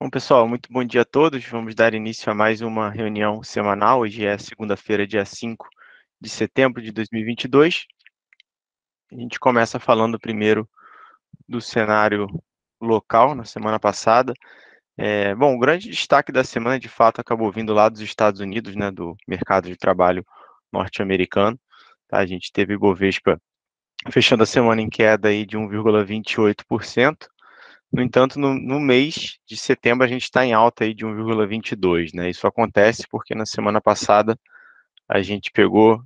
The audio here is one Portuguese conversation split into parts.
Bom, pessoal, muito bom dia a todos. Vamos dar início a mais uma reunião semanal. Hoje é segunda-feira, dia 5 de setembro de 2022. A gente começa falando primeiro do cenário local na semana passada. Bom, o grande destaque da semana, de fato, acabou vindo lá dos Estados Unidos, né, do mercado de trabalho norte-americano. Tá? A gente teve o Ibovespa fechando a semana em queda aí de 1,28%. No entanto, no mês de setembro, a gente está em alta aí de 1,22, né? Isso acontece porque na semana passada a gente pegou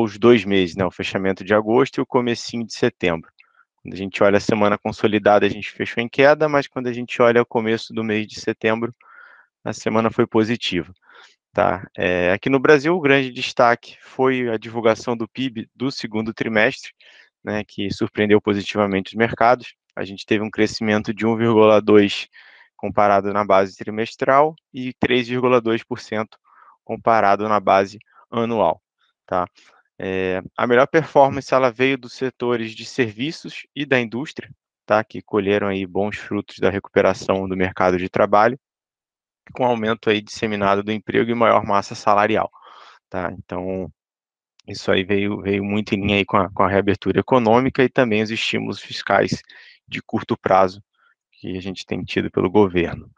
os 2 meses, né? O fechamento de agosto e o comecinho de setembro. Quando a gente olha a semana consolidada, a gente fechou em queda, mas quando a gente olha o começo do mês de setembro, a semana foi positiva, tá? Aqui no Brasil, o grande destaque foi a divulgação do PIB do segundo trimestre, né? Que surpreendeu positivamente os mercados. A gente teve um crescimento de 1,2% comparado na base trimestral e 3,2% comparado na base anual, tá? A melhor performance ela veio dos setores de serviços e da indústria, tá? Que colheram aí bons frutos da recuperação do mercado de trabalho, com aumento aí disseminado do emprego e maior massa salarial, tá? Então, isso aí veio muito em linha aí com a reabertura econômica e também os estímulos fiscais de curto prazo que a gente tem tido pelo governo.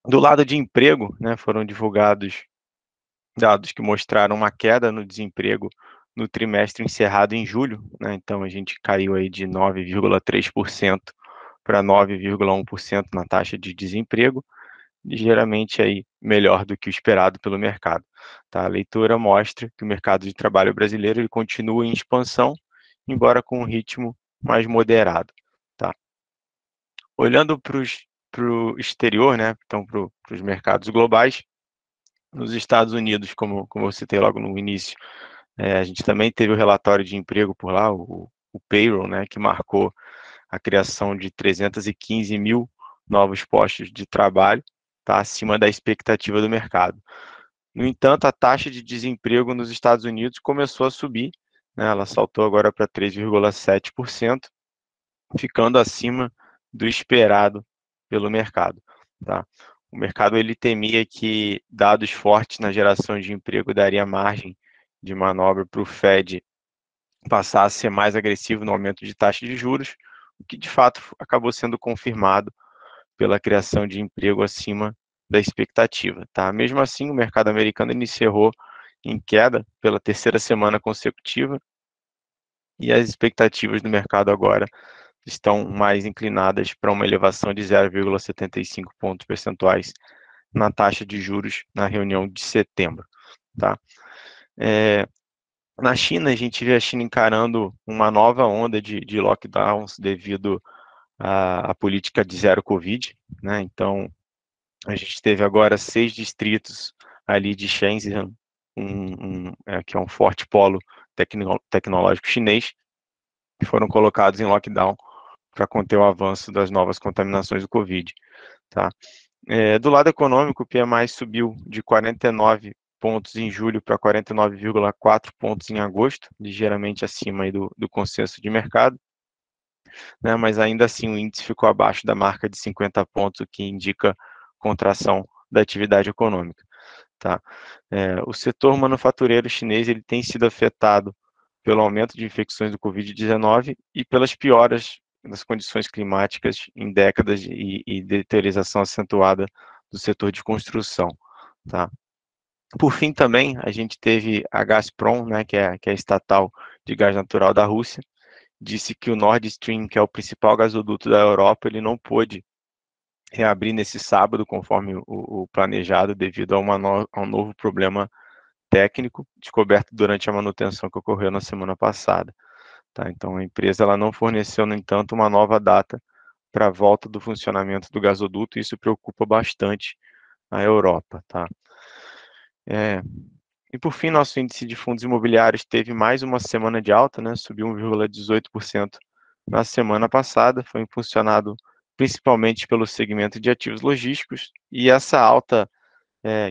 Do lado de emprego, né, foram divulgados dados que mostraram uma queda no desemprego no trimestre encerrado em julho, né, então a gente caiu aí de 9,3% para 9,1% na taxa de desemprego, ligeiramente aí melhor do que o esperado pelo mercado. Tá? A leitura mostra que o mercado de trabalho brasileiro ele continua em expansão, embora com um ritmo mais moderado. Tá? Olhando para o exterior, né, então para os mercados globais, nos Estados Unidos, como eu citei logo no início, a gente também teve o relatório de emprego por lá, o payroll, né, que marcou a criação de 315 mil novos postos de trabalho, tá acima da expectativa do mercado. No entanto, a taxa de desemprego nos Estados Unidos começou a subir, né, ela saltou agora para 3,7%, ficando acima do esperado pelo mercado. Tá? O mercado ele temia que dados fortes na geração de emprego daria margem de manobra para o Fed passar a ser mais agressivo no aumento de taxa de juros, o que de fato acabou sendo confirmado pela criação de emprego acima da expectativa. Tá? Mesmo assim, o mercado americano encerrou em queda pela terceira semana consecutiva e as expectativas do mercado agora estão mais inclinadas para uma elevação de 0,75 pontos percentuais na taxa de juros na reunião de setembro. Tá? Na China, a gente vê a China encarando uma nova onda de lockdowns devido à política de zero Covid, né? Então, a gente teve agora 6 distritos ali de Shenzhen, que é um forte polo tecnológico chinês, que foram colocados em lockdown para conter o avanço das novas contaminações do Covid. Tá? Do lado econômico, o PMI subiu de 49 pontos em julho para 49,4 pontos em agosto, ligeiramente acima aí do consenso de mercado, né, mas ainda assim o índice ficou abaixo da marca de 50 pontos, o que indica contração da atividade econômica. Tá? O setor manufatureiro chinês ele tem sido afetado pelo aumento de infecções do Covid-19 e pelas pioras das condições climáticas em décadas e deterioração acentuada do setor de construção. Tá? Por fim, também, a gente teve a Gazprom, né, que é a estatal de gás natural da Rússia, disse que o Nord Stream, que é o principal gasoduto da Europa, ele não pôde reabrir nesse sábado, conforme o planejado, devido a um novo problema técnico descoberto durante a manutenção que ocorreu na semana passada. Tá? Então, a empresa ela não forneceu, no entanto, uma nova data para a volta do funcionamento do gasoduto, e isso preocupa bastante a Europa. Tá? E, por fim, nosso índice de fundos imobiliários teve mais uma semana de alta, né? Subiu 1,18% na semana passada, foi impulsionado principalmente pelo segmento de ativos logísticos, e essa alta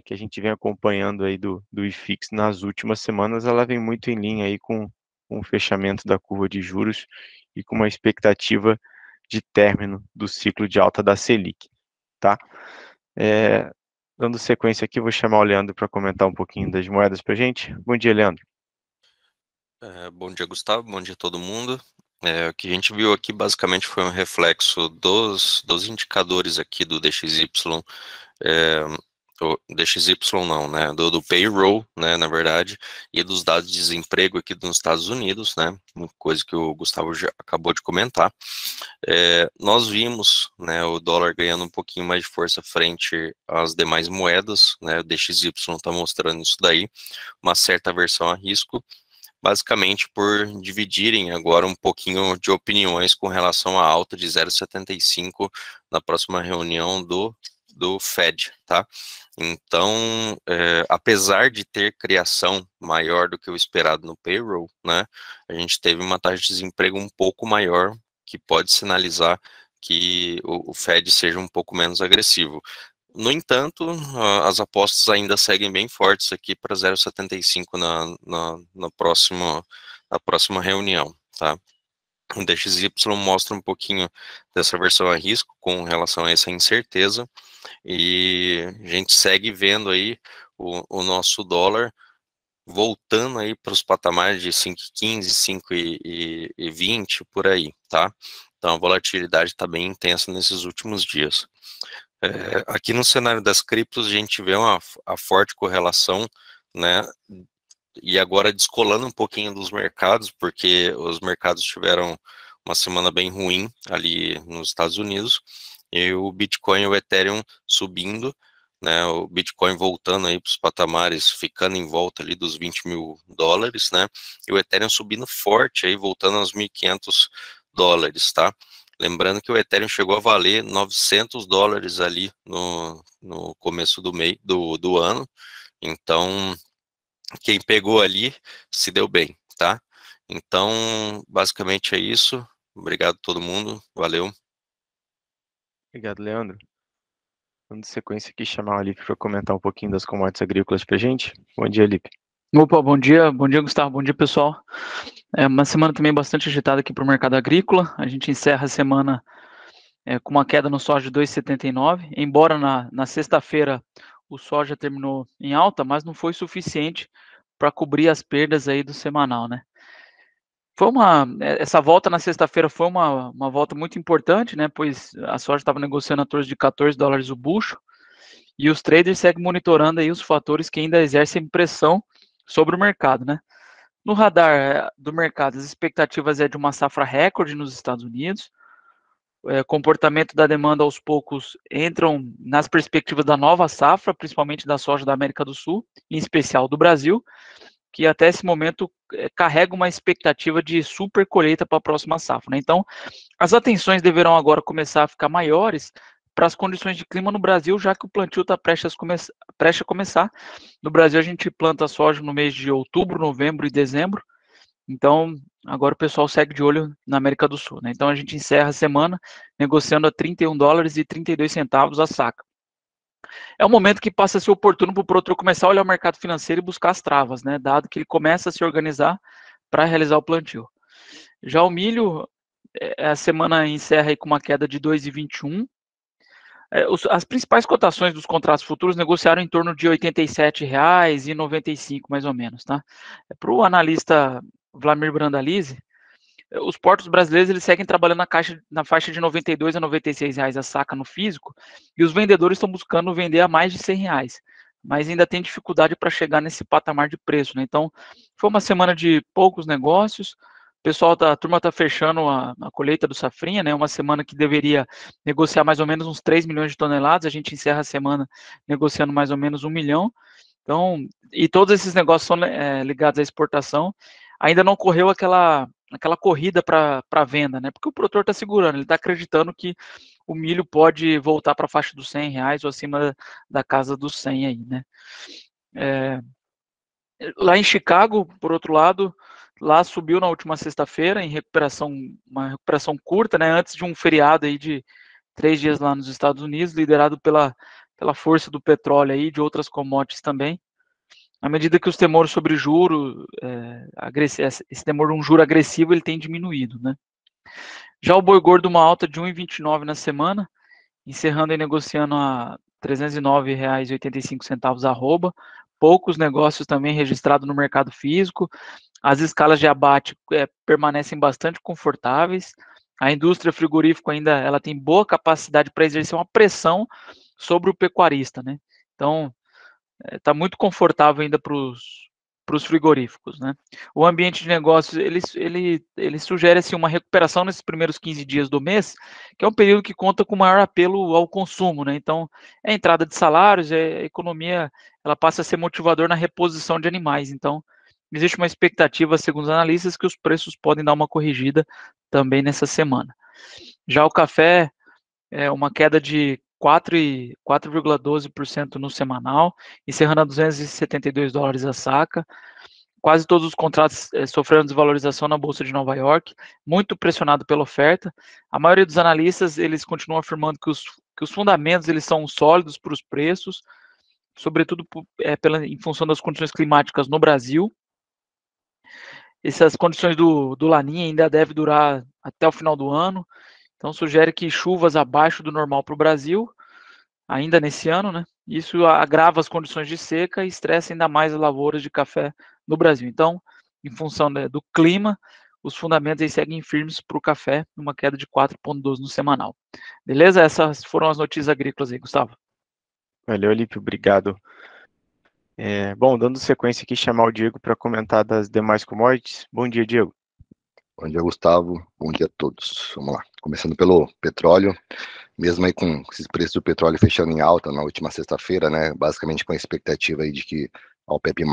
que a gente vem acompanhando aí do IFIX nas últimas semanas, ela vem muito em linha aí com o fechamento da curva de juros e com uma expectativa de término do ciclo de alta da Selic. tá? Dando sequência aqui, vou chamar o Leandro para comentar um pouquinho das moedas para a gente. Bom dia, Leandro. Bom dia, Gustavo. Bom dia a todo mundo. O que a gente viu aqui basicamente foi um reflexo dos indicadores aqui do DXY, o DXY não, né, do payroll, né, na verdade, e dos dados de desemprego aqui dos Estados Unidos, né, uma coisa que o Gustavo já acabou de comentar. Nós vimos, né, o dólar ganhando um pouquinho mais de força frente às demais moedas, né, o DXY está mostrando isso daí, uma certa aversão a risco, basicamente por dividirem agora um pouquinho de opiniões com relação à alta de 0,75 na próxima reunião do Fed, tá? Então, apesar de ter criação maior do que o esperado no payroll, né, a gente teve uma taxa de desemprego um pouco maior, que pode sinalizar que o Fed seja um pouco menos agressivo. No entanto, as apostas ainda seguem bem fortes aqui para 0,75 na próxima reunião, tá? O DXY mostra um pouquinho dessa versão a risco com relação a essa incerteza, e a gente segue vendo aí o nosso dólar voltando aí para os patamares de 5,15, 5,20 por aí, tá? Então a volatilidade está bem intensa nesses últimos dias. Aqui no cenário das criptos a gente vê a forte correlação, né, e agora descolando um pouquinho dos mercados, porque os mercados tiveram uma semana bem ruim ali nos Estados Unidos, e o Bitcoin e o Ethereum subindo, né, o Bitcoin voltando aí para os patamares, ficando em volta ali dos 20 mil dólares, né, e o Ethereum subindo forte aí, voltando aos 1.500 dólares, tá? Lembrando que o Ethereum chegou a valer 900 dólares ali no começo do ano, então quem pegou ali se deu bem, tá? Então, basicamente é isso. Obrigado a todo mundo, valeu. Obrigado, Leandro. Dando sequência aqui, chamar o Alipe para comentar um pouquinho das commodities agrícolas para a gente. Bom dia, Alipe. Opa, bom dia, Gustavo, bom dia, pessoal. Uma semana também bastante agitada aqui para o mercado agrícola. A gente encerra a semana com uma queda no soja de 2,79, embora na sexta-feira o soja terminou em alta, mas não foi suficiente para cobrir as perdas aí do semanal, né? Essa volta na sexta-feira foi uma volta muito importante, né? Pois a soja estava negociando a torre de 14 dólares o bucho, e os traders seguem monitorando aí os fatores que ainda exercem pressão sobre o mercado, né? No radar do mercado, as expectativas é de uma safra recorde nos Estados Unidos. Comportamento da demanda aos poucos entram nas perspectivas da nova safra, principalmente da soja da América do Sul, em especial do Brasil, que até esse momento carrega uma expectativa de super colheita para a próxima safra, né? Então, as atenções deverão agora começar a ficar maiores para as condições de clima no Brasil, já que o plantio está prestes a começar. No Brasil, a gente planta soja no mês de outubro, novembro e dezembro. Então, agora o pessoal segue de olho na América do Sul, né? Então, a gente encerra a semana negociando a 31 dólares e 32 centavos a saca. É um momento que passa a ser oportuno para o produtor começar a olhar o mercado financeiro e buscar as travas, né? Dado que ele começa a se organizar para realizar o plantio. Já o milho, a semana encerra aí com uma queda de 2,21. As principais cotações dos contratos futuros negociaram em torno de R$ 87,95, mais ou menos, tá? Para o analista Vlamir Brandalize, os portos brasileiros eles seguem trabalhando na faixa de R$ 92 a R$ 96 a saca no físico, e os vendedores estão buscando vender a mais de R$ 100, mas ainda tem dificuldade para chegar nesse patamar de preço, né? Então, foi uma semana de poucos negócios. A turma está fechando a colheita do safrinha, né? Uma semana que deveria negociar mais ou menos uns 3 milhões de toneladas. A gente encerra a semana negociando mais ou menos 1 milhão. Então, e todos esses negócios são ligados à exportação. Ainda não ocorreu aquela corrida para venda, né? Porque o produtor está segurando, ele está acreditando que o milho pode voltar para a faixa dos R$ 100 ou acima da casa dos 100 aí, né? Lá em Chicago, por outro lado, lá subiu na última sexta-feira em uma recuperação curta, né? Antes de um feriado aí de 3 dias lá nos Estados Unidos, liderado pela força do petróleo aí e de outras commodities também. À medida que os temores sobre juro, esse temor de um juro agressivo, ele tem diminuído, né? Já o boi gordo, uma alta de 1,29 na semana, encerrando e negociando a R$ 309,85 arroba. Poucos negócios também registrados no mercado físico. As escalas de abate permanecem bastante confortáveis. A indústria frigorífica ainda ela tem boa capacidade para exercer uma pressão sobre o pecuarista, né? Então, está muito confortável ainda para os frigoríficos, né? O ambiente de negócios, ele sugere assim, uma recuperação nesses primeiros 15 dias do mês, que é um período que conta com maior apelo ao consumo, né? Então, é a entrada de salários, a economia, ela passa a ser motivador na reposição de animais. Então, existe uma expectativa, segundo os analistas, que os preços podem dar uma corrigida também nessa semana. Já o café, uma queda de 4,12% no semanal, encerrando a $272 a saca. Quase todos os contratos sofreram desvalorização na Bolsa de Nova York, muito pressionado pela oferta. A maioria dos analistas, eles continuam afirmando que os fundamentos eles são sólidos para os preços, sobretudo em função das condições climáticas no Brasil. Essas condições do Laninha ainda devem durar até o final do ano, então sugere que chuvas abaixo do normal para o Brasil, ainda nesse ano, né? Isso agrava as condições de seca e estressa ainda mais as lavouras de café no Brasil. Então, em função do clima, os fundamentos aí seguem firmes para o café, numa queda de 4,12 no semanal. Beleza? Essas foram as notícias agrícolas aí, Gustavo. Valeu, Lipe, obrigado. Bom, dando sequência aqui, chamar o Diego para comentar das demais commodities. Bom dia, Diego. Bom dia, Gustavo. Bom dia a todos. Vamos lá. Começando pelo petróleo, mesmo aí com esses preços do petróleo fechando em alta na última sexta-feira, né? Basicamente com a expectativa aí de que a OPEP+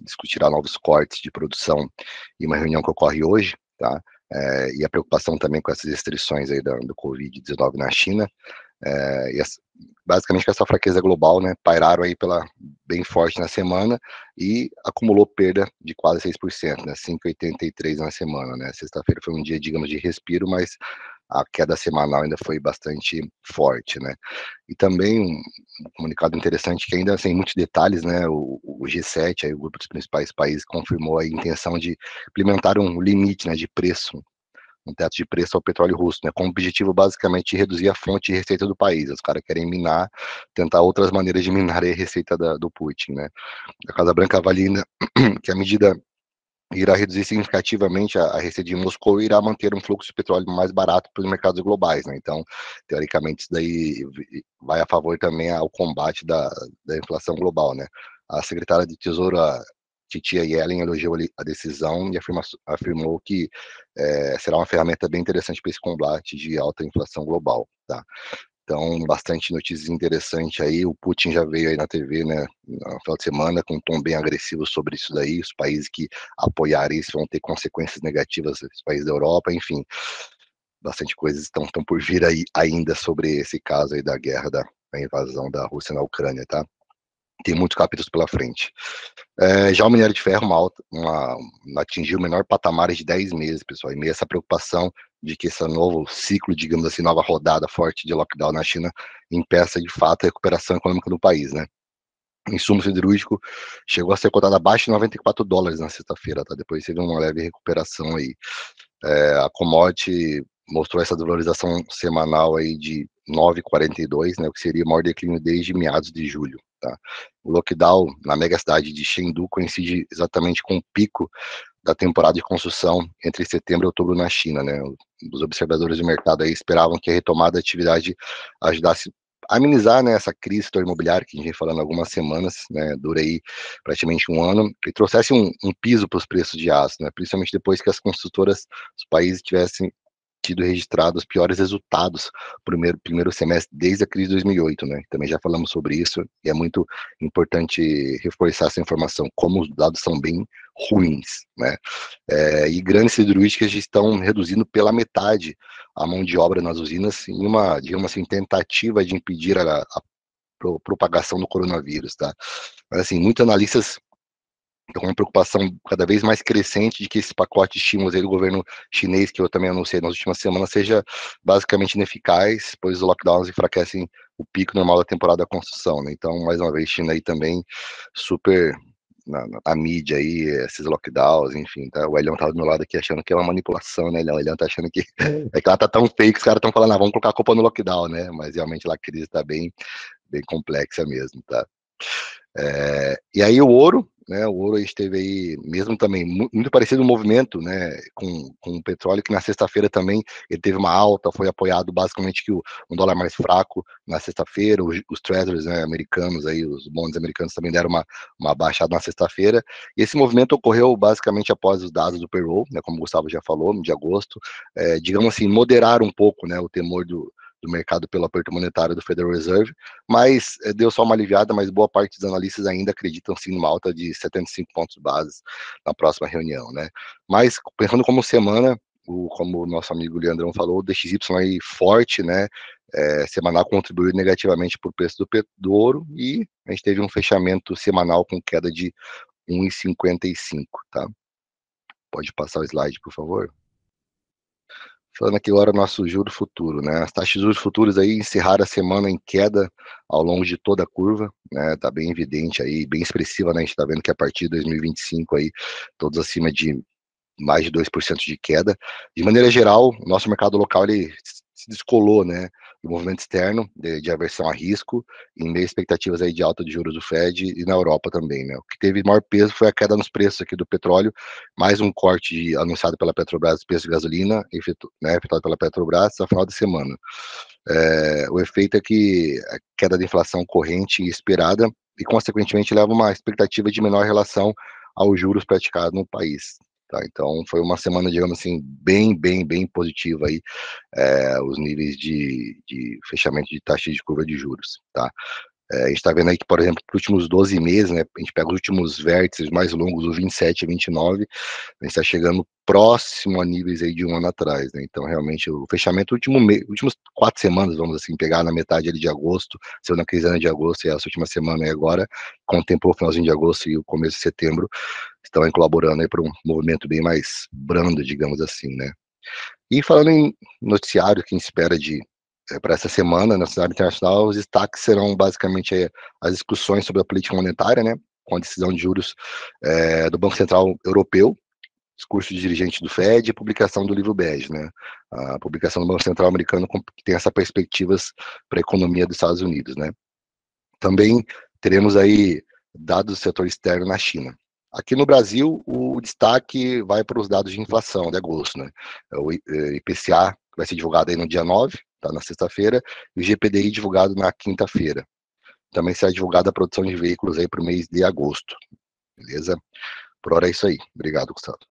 discutirá novos cortes de produção em uma reunião que ocorre hoje, tá? E a preocupação também com essas restrições aí do Covid-19 na China. Basicamente com essa fraqueza global, né, pairaram aí bem forte na semana e acumulou perda de quase 6%, né, 5,83 na semana, né, sexta-feira foi um dia, digamos, de respiro, mas a queda semanal ainda foi bastante forte, né, e também um comunicado interessante que ainda sem muitos detalhes, né, o G7, aí, o grupo dos principais países, confirmou a intenção de implementar um limite, né, de preço, um teto de preço ao petróleo russo, né, com o objetivo basicamente de reduzir a fonte de receita do país. Os caras querem minar, tentar outras maneiras de minar a receita do Putin, né. A Casa Branca avalia ainda que a medida irá reduzir significativamente a receita de Moscou e irá manter um fluxo de petróleo mais barato para os mercados globais, né. Então, teoricamente, isso daí vai a favor também ao combate da inflação global, né. A secretária de Tesouro, a Titia Yellen, elogiou a decisão e afirmou que será uma ferramenta bem interessante para esse combate de alta inflação global, tá. Então, bastante notícias interessantes aí. O Putin já veio aí na TV, né, no final de semana, com um tom bem agressivo sobre isso daí. Os países que apoiarem isso vão ter consequências negativas, os países da Europa, enfim. Bastante coisas estão por vir aí ainda sobre esse caso aí da guerra, da invasão da Rússia na Ucrânia, tá? Tem muitos capítulos pela frente. Já o minério de ferro atingiu o menor patamar de 10 meses, pessoal, e meio essa preocupação de que esse novo ciclo, digamos assim, nova rodada forte de lockdown na China impeça de fato a recuperação econômica do país, né? O insumo siderúrgico chegou a ser cotado abaixo de $94 na sexta-feira, tá? Depois teve uma leve recuperação aí. A commodity mostrou essa desvalorização semanal aí de 9,42, né, o que seria o maior declínio desde meados de julho, tá? O lockdown na mega cidade de Chengdu coincide exatamente com o pico da temporada de construção entre setembro e outubro na China, né? Os observadores do mercado aí esperavam que a retomada da atividade ajudasse a amenizar, né, essa crise do imobiliário que a gente vem falando há algumas semanas, né, dura aí praticamente um ano, e trouxesse um piso para os preços de aço, né, principalmente depois que as construtoras dos países tivessem tido registrado os piores resultados primeiro semestre desde a crise de 2008, né? Também já falamos sobre isso e é muito importante reforçar essa informação, como os dados são bem ruins, né? E grandes siderúrgicas estão reduzindo pela metade a mão de obra nas usinas em uma, digamos assim, tentativa de impedir a propagação do coronavírus, tá? Mas assim, muitos analistas com uma preocupação cada vez mais crescente de que esse pacote de estímulos aí do governo chinês, que eu também anunciei nas últimas semanas, seja basicamente ineficaz, pois os lockdowns enfraquecem o pico normal da temporada da construção, né? Então, mais uma vez, China aí também super na mídia aí, esses lockdowns, enfim, tá? O Elião tava do meu lado aqui achando que é uma manipulação, né, Elião? O Elião tá achando que é que ela tá tão fake, os caras estão falando, vamos colocar a culpa no lockdown, né? Mas realmente lá a crise tá bem complexa mesmo, tá? E aí o ouro, né? O ouro esteve aí mesmo também muito parecido no movimento, né? Com o petróleo, que na sexta-feira também ele teve uma alta, foi apoiado basicamente que um dólar mais fraco na sexta-feira, os treasuries, né, americanos aí, os bonds americanos também deram uma baixada na sexta-feira. E esse movimento ocorreu basicamente após os dados do payroll, né? Como o Gustavo já falou, de agosto, digamos assim, moderar um pouco, né? O temor do mercado pelo aperto monetário do Federal Reserve, mas deu só uma aliviada, mas boa parte dos analistas ainda acreditam sim numa alta de 75 pontos base na próxima reunião, né? Mas pensando como semana, como o nosso amigo Leandrão falou, o DXY aí forte, né? Semanal contribuiu negativamente para o preço do ouro e a gente teve um fechamento semanal com queda de 1,55, tá? Pode passar o slide, por favor? Falando aqui agora nosso juro futuro, né? As taxas de juros futuros aí encerraram a semana em queda ao longo de toda a curva, né? Tá bem evidente aí, bem expressiva, né? A gente tá vendo que a partir de 2025 aí, todos acima de mais de 2% de queda. De maneira geral, o nosso mercado local ele se descolou, né, do movimento externo de aversão a risco, em meio a expectativas aí de alta de juros do Fed e na Europa também, né. O que teve maior peso foi a queda nos preços aqui do petróleo, mais um corte anunciado pela Petrobras do preço de gasolina, efetuado pela Petrobras no final de semana. O efeito é que a queda da inflação corrente esperada e, consequentemente, leva uma expectativa de menor relação aos juros praticados no país. Tá? Então, foi uma semana, digamos assim, bem positiva aí, os níveis de fechamento de taxa de curva de juros. Tá? A gente está vendo aí que, por exemplo, nos últimos 12 meses, né, a gente pega os últimos vértices mais longos, o 27 e 29, a gente está chegando próximo a níveis aí de um ano atrás, né? Então, realmente, o fechamento, últimas 4 semanas, vamos assim, pegar na metade ali de agosto, saiu na quinzena de agosto, e essa última semana aí agora, contemplou o finalzinho de agosto e o começo de setembro, estão aí colaborando aí para um movimento bem mais brando, digamos assim, né? E falando em noticiário, que a gente espera para essa semana, na cidade internacional, os destaques serão basicamente as discussões sobre a política monetária, né? Com a decisão de juros do Banco Central Europeu, discurso de dirigente do Fed e publicação do livro bege, né? A publicação do Banco Central americano que tem essas perspectivas para a economia dos Estados Unidos, né? Também teremos aí dados do setor externo na China. Aqui no Brasil, o destaque vai para os dados de inflação de agosto, né? O IPCA vai ser divulgado aí no dia 9, tá, na sexta-feira, e o GPDI divulgado na quinta-feira. Também será divulgada a produção de veículos aí para o mês de agosto, beleza? Por hora é isso aí. Obrigado, Gustavo.